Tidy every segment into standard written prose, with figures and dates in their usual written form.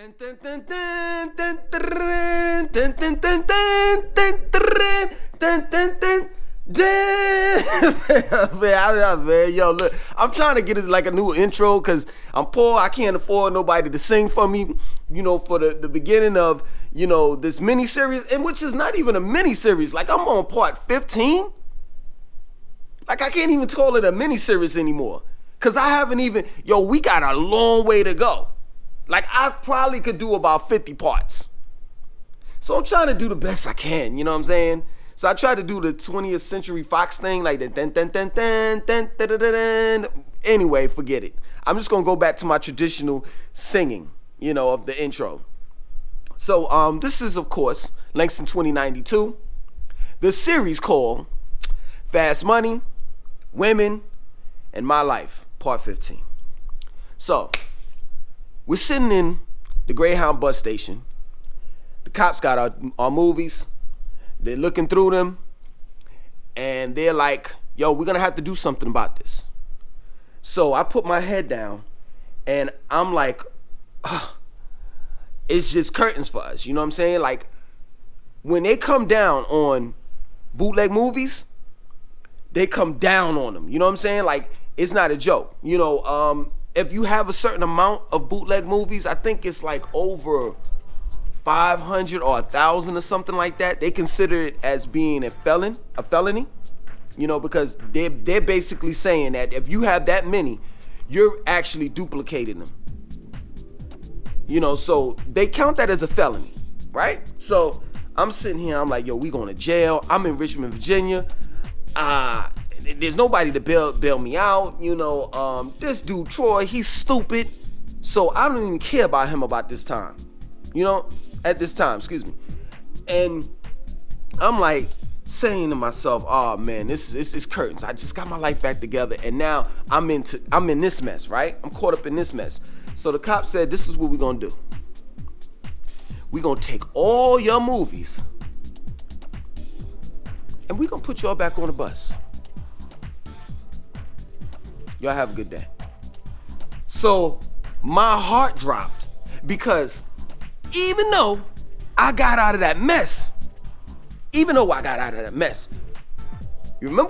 Man, yo, look, I'm trying to get it like a new intro because I'm poor. I can't afford nobody to sing for me, for the beginning of, this mini series, and which is not even a mini series. Like, I'm on part 15. Like, I can't even call it a mini series anymore because I haven't even, we got a long way to go. Like, I probably could do about 50 parts. So I'm trying to do the best I can, you know what I'm saying? So I tried to do the 20th Century Fox thing, like the Anyway, forget it. I'm just gonna go back to my traditional singing, of the intro. So this is, of course, Langston 2092. The series called Fast Money, Women, and My Life, Part 15. So, we're sitting in the Greyhound bus station. The cops got our movies. They're looking through them. And they're like, yo, we're going to have to do something about this. So I put my head down. And I'm like, it's just curtains for us. You know what I'm saying? Like, when they come down on bootleg movies, they come down on them. You know what I'm saying? Like, it's not a joke. If you have a certain amount of bootleg movies, I think it's like over 500 or 1,000 or something like that. They consider it as being a felony, because they're basically saying that if you have that many, you're actually duplicating them. So they count that as a felony, right? So I'm sitting here, I'm like, yo, we going to jail. I'm in Richmond, Virginia. There's nobody to bail me out. This dude, Troy, he's stupid. So I don't even care about him about this time. At this time, excuse me. And I'm like saying to myself, oh man, this is curtains. I just got my life back together. And now I'm in this mess, right? I'm caught up in this mess. So the cop said, this is what we're going to do. We're going to take all your movies and we're going to put y'all back on the bus. Y'all have a good day. So my heart dropped because even though I got out of that mess, you remember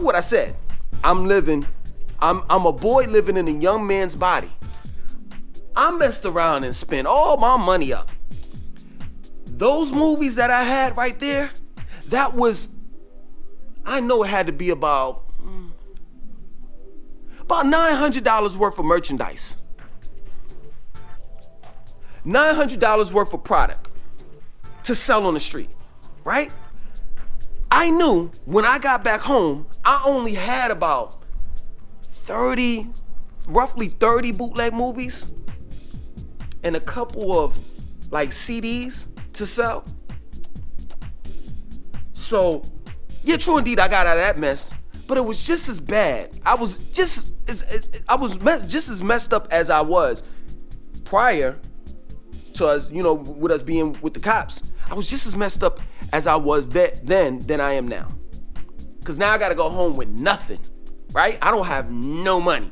what I said? I'm a boy living in a young man's body. I messed around and spent all my money up. Those movies that I had right there, I know it had to be about $900 worth of merchandise. $900 worth of product to sell on the street, right? I knew when I got back home, I only had about roughly 30 bootleg movies and a couple of CDs to sell. So, yeah, true indeed, I got out of that mess, but it was just as bad. I was just as messed up as I was prior to us, with us being with the cops. I was just as messed up as I was then than I am now. Because now I got to go home with nothing, right? I don't have no money.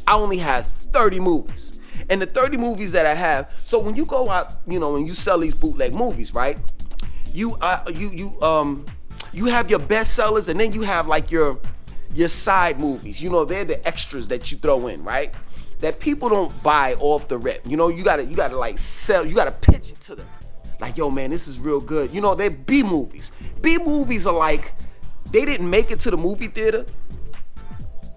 I only have 30 movies. And the 30 movies that I have, so when you go out, when you sell these bootleg movies, right? You have your best sellers, and then you have your side movies. They're the extras that you throw in, right? That people don't buy off the rip. You gotta sell, you gotta pitch it to them. Like, yo, man, this is real good. They're B movies. B movies are they didn't make it to the movie theater.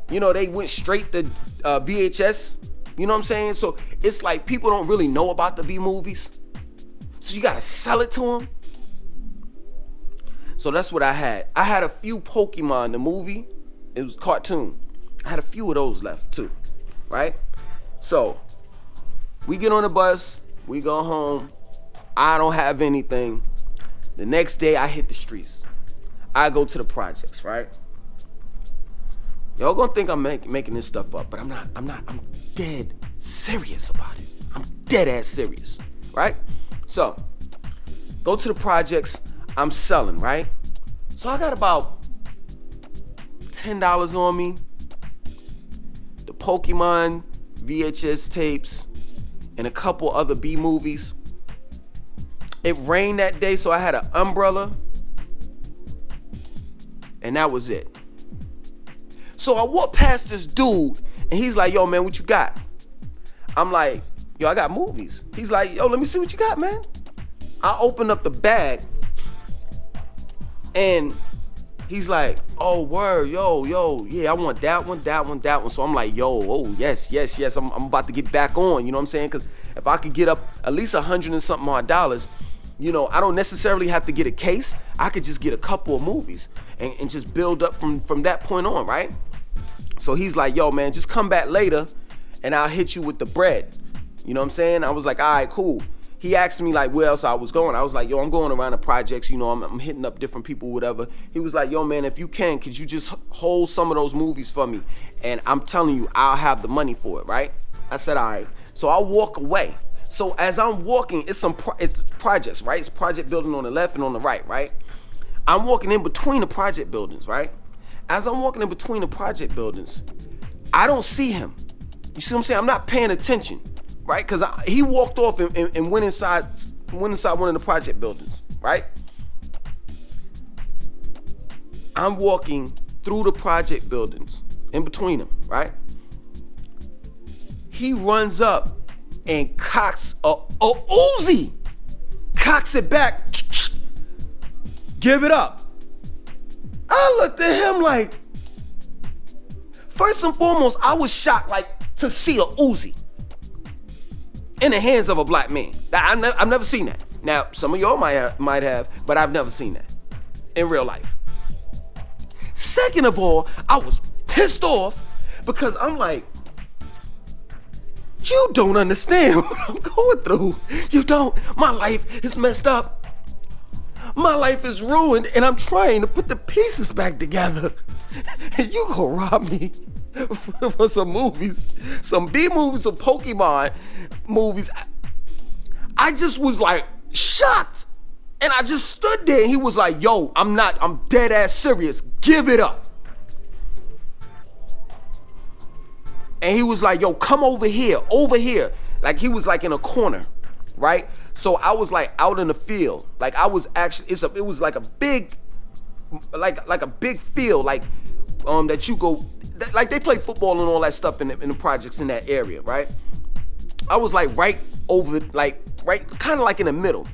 They went straight to VHS. You know what I'm saying? So it's like people don't really know about the B movies. So you gotta sell it to them. So that's what I had. I had a few Pokemon, the movie. It was a cartoon. I had a few of those left too, right? So we get on the bus, we go home. I don't have anything. The next day I hit the streets. I go to the projects, right? Y'all gonna think I'm making this stuff up, but I'm not. I'm dead serious about it. I'm dead ass serious, right? So, go to the projects. I'm selling, right? So I got about $10 on me. The Pokemon VHS tapes and a couple other B movies. It rained that day, so I had an umbrella, and that was it. So I walked past this dude, and he's like, yo, man, what you got? I'm like, yo, I got movies. He's like, yo, let me see what you got, man. I opened up the bag, and he's like, oh, word, yo, yeah, I want that one. So I'm like, yo, oh, yes. I'm about to get back on, you know what I'm saying? Because if I could get up at least $100 and something odd dollars, you know, I don't necessarily have to get a case. I could just get a couple of movies and just build up from that point on, right? So he's like, yo, man, just come back later and I'll hit you with the bread. You know what I'm saying? I was like, all right, cool. He asked me like where else I was going. I was like, yo, I'm going around the projects, you know, I'm hitting up different people, whatever. He was like, yo, man, if you can, could you just hold some of those movies for me? And I'm telling you, I'll have the money for it, right? I said, all right. So I walk away. So as I'm walking, it's projects, right? It's project building on the left and on the right, right? I'm walking in between the project buildings, right? As I'm walking in between the project buildings, I don't see him. You see what I'm saying? I'm not paying attention, right? Because he walked off and went inside one of the project buildings, right? I'm walking through the project buildings, in between them, right? He runs up and cocks a Uzi, cocks it back, give it up. I looked at him like, first and foremost, I was shocked, like, to see a Uzi in the hands of a black man. I've never seen that. Now, some of y'all might have, but I've never seen that in real life. Second of all, I was pissed off because I'm like, you don't understand what I'm going through. You don't. My life is messed up. My life is ruined, and I'm trying to put the pieces back together. And you gonna rob me for some movies, some B movies, some Pokemon movies. I just was like shocked. And I just stood there, and he was like, yo, I'm dead ass serious. Give it up. And he was like, yo, come over here. Like he was like in a corner, right? So I was like out in the field. Like I was actually, it was like a big, like a big field, like that you go, like they play football and all that stuff in the projects in that area, right? I was like right over, like right, kind of like in the middle.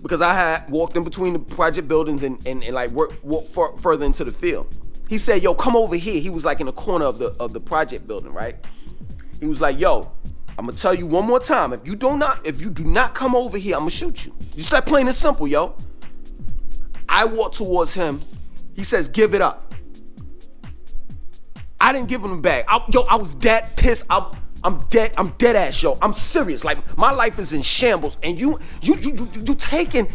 Because I had walked in between the project buildings and like walked further into the field. He said, yo, come over here. He was like in the corner of the project building, right? He was like, yo, I'm gonna tell you one more time. If you do not come over here, I'm gonna shoot you. Just that plain and simple, yo. I walk towards him. He says, give it up. I didn't give him the bag. I was that pissed. I'm dead ass, yo. I'm serious. Like my life is in shambles, and you taking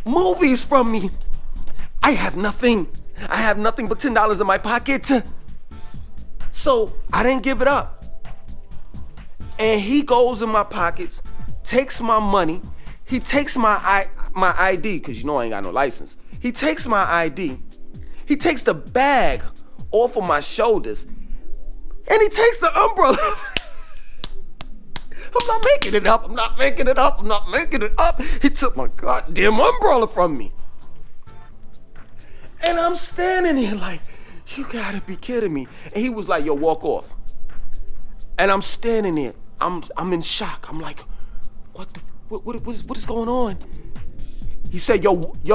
movies from me. I have nothing but $10 in my pocket. So I didn't give it up. And he goes in my pockets, takes my money. He takes my ID, because you know I ain't got no license. He takes my ID. He takes the bag off of my shoulders, and he takes the umbrella. I'm not making it up. He took my goddamn umbrella from me. And I'm standing here like, you gotta be kidding me. And he was like, yo, walk off. And I'm standing there. I'm in shock. I'm like, what is going on? He said, yo,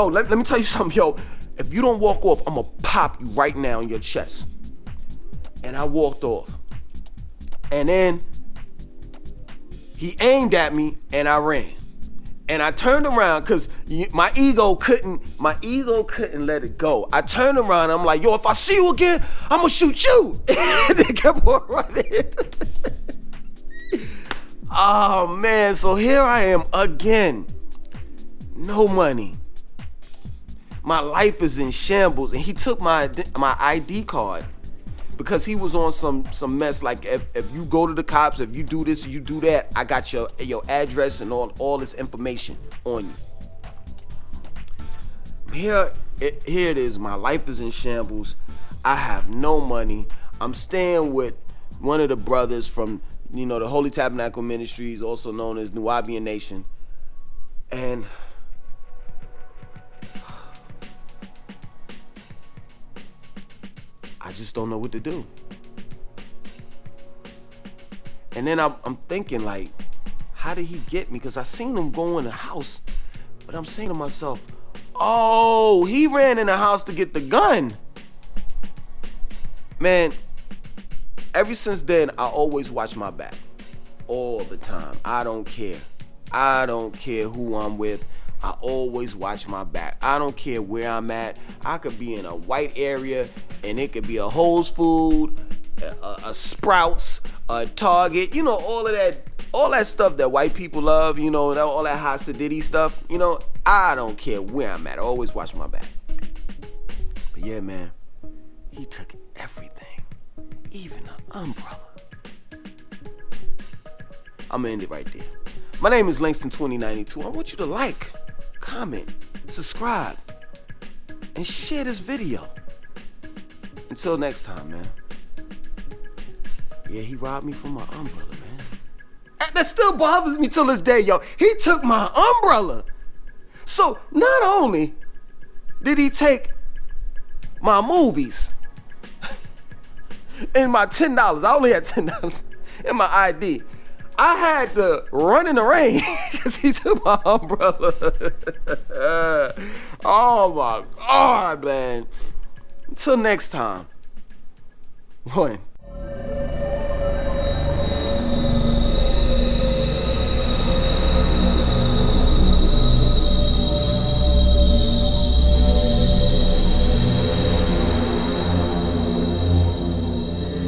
let me tell you something, yo. If you don't walk off, I'm gonna pop you right now in your chest. And I walked off. And then he aimed at me and I ran. And I turned around because my ego couldn't let it go. I turned around and I'm like, yo, if I see you again, I'm gonna shoot you. And they kept on running. Oh man, so here I am again. No money. My life is in shambles, and he took my ID card because he was on some mess. Like if you go to the cops, if you do this, you do that, I got your address and all this information on you. Here it is. My life is in shambles. I have no money. I'm staying with one of the brothers from, the Holy Tabernacle Ministries, also known as Nubian Nation. And I just don't know what to do. And then I'm thinking, like, how did he get me? Because I seen him go in the house, but I'm saying to myself, oh, he ran in the house to get the gun. Man, ever since then, I always watch my back. All the time. I don't care. I don't care who I'm with. I always watch my back. I don't care where I'm at. I could be in a white area, and it could be a Whole Foods, a Sprouts, a Target, all that stuff that white people love, all that hot sedity stuff, I don't care where I'm at. I always watch my back. But yeah, man, he took everything, even an umbrella. I'm gonna end it right there. My name is Langston2092. I want you to like, comment, subscribe, and share this video. Until next time, man. Yeah, he robbed me from my umbrella, man. That still bothers me till this day, yo. He took my umbrella. So not only did he take my movies and my $10, I only had $10 in my ID. I had to run in the rain because he took my umbrella. Oh my God, man. Until next time. 1.